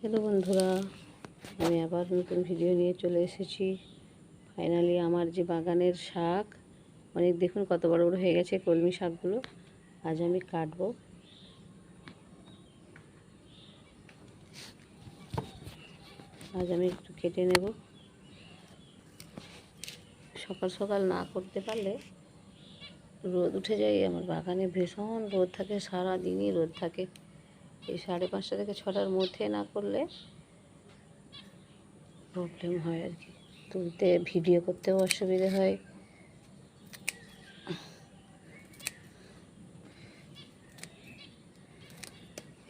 Hello বন্ধুরা, আমি আবার নতুন ভিডিও নিয়ে চলে এসেছি। ফাইনালি আমার যে বাগানের শাক অনেক, দেখুন কত বড় বড় হয়ে গেছে কলমি শাকগুলো। আজ আমি কাটবো। আজ আমি একটু কেটে নেব। সকাল সকাল না করতে পারলে রোদ উঠে যায়। আমার বাগানে ভীষণ রোদ থাকে, সারা দিনই রোদ থাকে। এই 5:30 থেকে 6টার মধ্যে না করলে প্রবলেম হয় আর কি, তুলতে ভিডিও করতেও অসুবিধে হয়।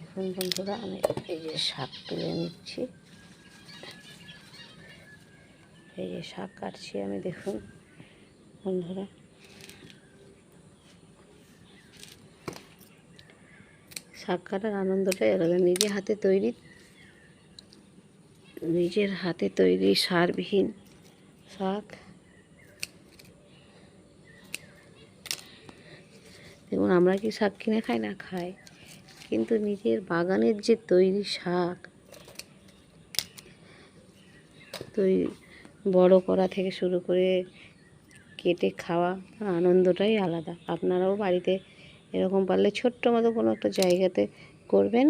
এখন বন্ধুরা আমি এই যে শাক তুলে নিচ্ছি, এই যে শাক কাটছি আমি। দেখুন বন্ধুরা, শাক কাটার আনন্দটাই আলাদা। নিজের হাতে তৈরি সারবিহীন শাক। দেখুন, আমরা কি শাক কিনে খাই? না, খাই, কিন্তু নিজের বাগানের যে তৈরি শাক, তৈরি বড় করা থেকে শুরু করে কেটে খাওয়া, তার আনন্দটাই আলাদা। আপনারাও বাড়িতে এরকম পারলে ছোট্ট মতো কোনো একটা জায়গাতে করবেন।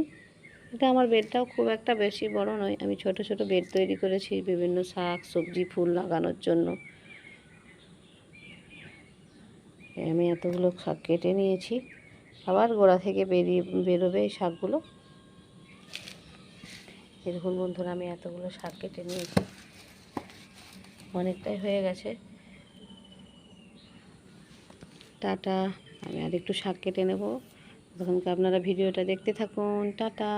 এটা আমার বেডটাও খুব একটা বেশি বড় নয়, আমি ছোট ছোট বেড তৈরি করেছি বিভিন্ন শাক সবজি ফুল লাগানোর জন্য। আমি এতগুলো শাক কেটে নিয়েছি, আবার গোড়া থেকে বেরোবে এই শাকগুলো। দেখুন বন্ধুরা, আমি এতগুলো শাক কেটে নিয়েছি, অনেকটাই হয়ে গেছে। টাটা। আমি আর একটু শাক কেটে নেব। তখন আপনারা ভিডিওটা দেখতে থাকুন। টাটা।